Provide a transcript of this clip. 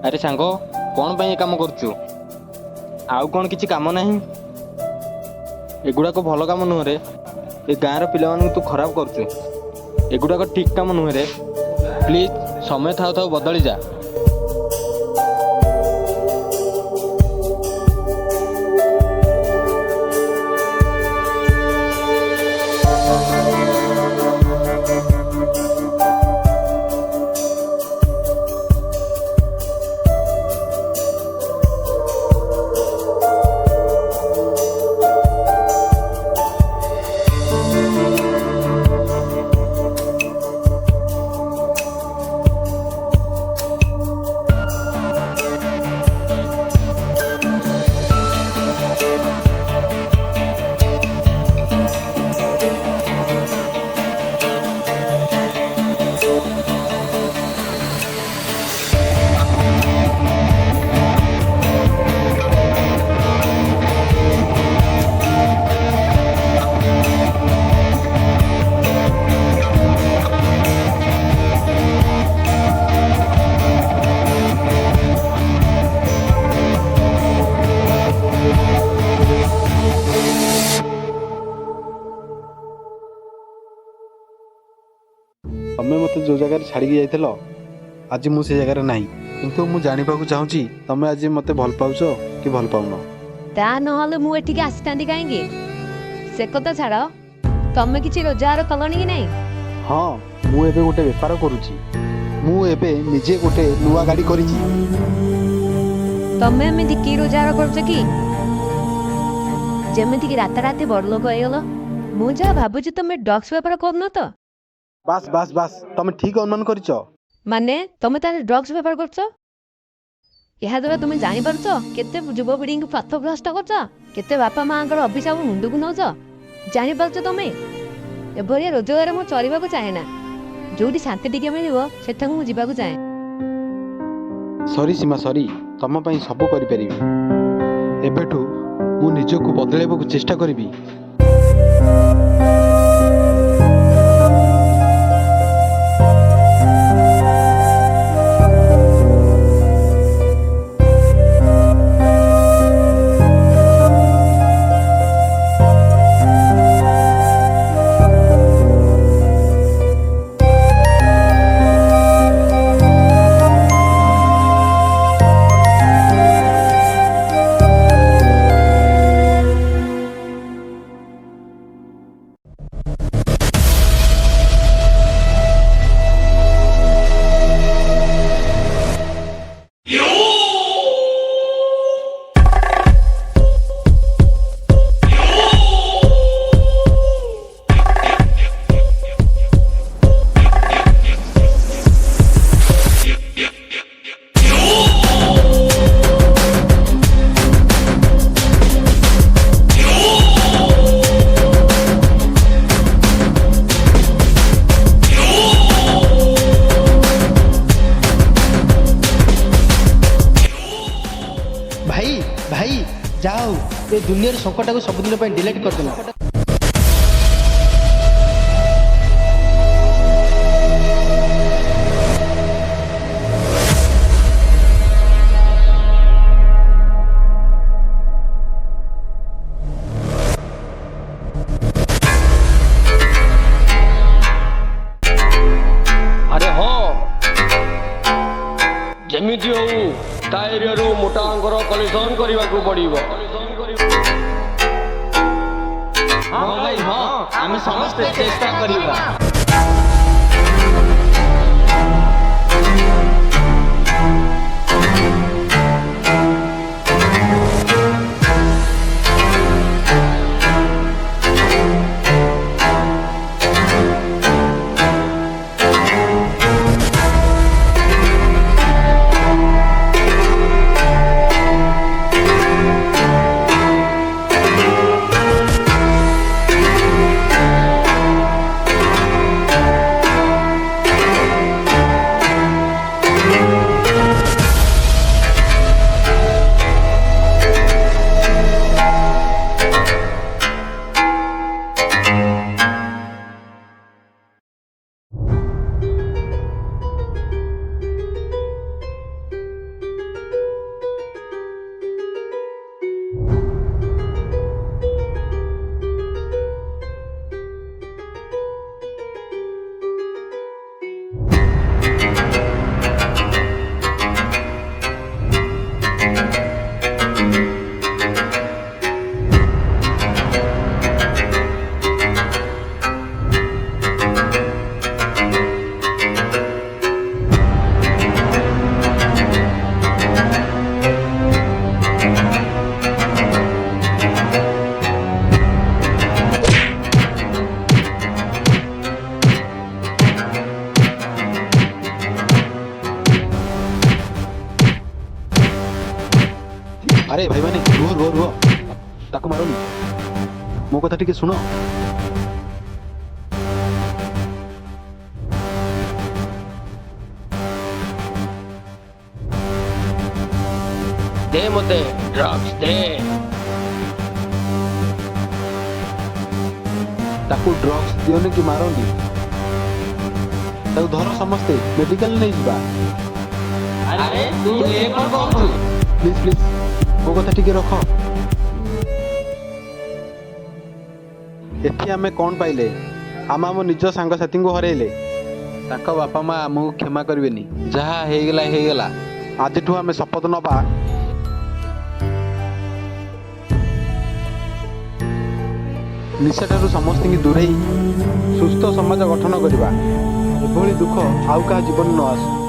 ଆରେ ସାଙ୍ଗ, କ'ଣ ପାଇଁ ଏ କାମ କରୁଛୁ? ଆଉ କ'ଣ କିଛି କାମ ନାହିଁ? ଏଗୁଡ଼ାକ ଭଲ କାମ ନୁହେଁରେ। ଏ ଗାଁର ପିଲାମାନଙ୍କୁ ତୁ ଖରାପ କରୁଛୁ। ଏଗୁଡ଼ାକ ଠିକ୍ କାମ ନୁହେଁରେ। ପ୍ଲିଜ୍ ସମୟ ଥାଉ ଥାଉ ବଦଳି ଯା। ତମେ ମୋତେ ଯେଉଁ ଜାଗାରେ ଛାଡ଼ିକି ଯାଇଥିଲ, ଆଜି ମୁଁ ସେ ଜାଗାରେ ନାହିଁ। କିନ୍ତୁ ମୁଁ ଜାଣିବାକୁ ଚାହୁଁଛି ତମେ ଆଜି ମୋତେ ଭଲ ପାଉଛ କି ଭଲ ପାଉନ? ତା ନହେଲେ ମୁଁ ଏଠିକି ଆସିଥାନ୍ତି କାହିଁକି? ସେ କଥା ଛାଡ଼, ତମେ କିଛି ରୋଜଗାର କଲଣି କି ନାହିଁ? ହଁ, ମୁଁ ଏବେ ଗୋଟେ ବେପାର କରୁଛି। ମୁଁ ଏବେ ନିଜେ ଗୋଟେ ନୂଆ ଗାଡ଼ି କରିଛି। ତମେ ଏମିତି କି ରୋଜଗାର କରୁଛ କି? ଯେମିତିକି ରାତାରାତି ବଡ଼ ଲୋକ ହେଇଗଲ। ମୁଁ ଯାହା ଭାବୁଛି ତମେ ଡ୍ରଗ୍ସ ବେପାର କରୁନ ତ? ବାସ୍ ବାସ୍ ବାସ୍, ତମେ ଠିକ୍ ଅନୁମାନ କରିଛ। ମାନେ ତମେ ତାହେଲେ ଡ୍ରଗ୍ସ ବେପାର କରୁଛ? ଏହାଦ୍ୱାରା ତୁମେ ଜାଣିପାରୁଛ କେତେ ଯୁବପିଢ଼ିଙ୍କୁ ପଥଭ୍ରଷ୍ଟ କରୁଛ, କେତେ ବାପା ମାଆଙ୍କର ଅଭିଶାପ ମୁଣ୍ଡକୁ ନେଉଛ? ଜାଣିପାରୁଛ ତମେ? ଏଭଳିଆ ରୋଜଗାର ମୁଁ ଚଳିବାକୁ ଚାହେଁ ନା। ଯୋଉଠି ଶାନ୍ତି ଟିକେ ମିଳିବ ସେଠାକୁ ମୁଁ ଯିବାକୁ ଚାହେଁ। ସରି ସୀମା, ସରି। ତମ ପାଇଁ ସବୁ କରିପାରିବି। ଏବେଠୁ ମୁଁ ନିଜକୁ ବଦଳାଇବାକୁ ଚେଷ୍ଟା କରିବି। ଭାଇ ଯାଅ, ଏ ଦୁନିଆର ସଂକଟଟାକୁ ସବୁଦିନ ପାଇଁ ଡିଲିଟ୍ କରିଦେଲା। ଆରେ ହଁ, ଯେମିତି ହଉ ତା ଏରିଆରୁ ମୋଟାଙ୍କର କଲେକ୍ସନ କରିବାକୁ ପଡ଼ିବ। ହଁ ଭାଇ, ହଁ, ଆମେ ସମସ୍ତେ ଚେଷ୍ଟା କରିବା। ଆରେ ଭାଇମାନେ ରୁହ ରୁହ ରୁହ, ତାକୁ ମାରନି, ମୋ କଥା ଟିକେ ଶୁଣ। ଦେ ମୋତେ ଡ୍ରଗ୍ସ ଦେ। ତାକୁ ଡ୍ରଗ୍ସ ଦିଅନି କି ମାରନି, ତାକୁ ଧର ସମସ୍ତେ ମେଡିକାଲ ନେଇଯିବା। ଆରେ ତୁ ଏ କ'ଣ କହୁଛୁ? ପ୍ଲିଜ ପ୍ଲିଜ ମୋ କଥା ଟିକେ ରଖ। ଏଠି ଆମେ କ'ଣ ପାଇଲେ? ଆମେ ଆମ ନିଜ ସାଙ୍ଗସାଥୀଙ୍କୁ ହରେଇଲେ। ତାଙ୍କ ବାପା ମା ଆମକୁ କ୍ଷମା କରିବେନି। ଯାହା ହେଇଗଲା ହେଇଗଲା। ଆଜିଠୁ ଆମେ ଶପଥ ନେବା ନିଶାଠାରୁ ସମସ୍ତଙ୍କୁ ଦୂରେଇ ସୁସ୍ଥ ସମାଜ ଗଠନ କରିବା। ଏଭଳି ଦୁଃଖ ଆଉ କାହା ଜୀବନ ନ ଆସୁ।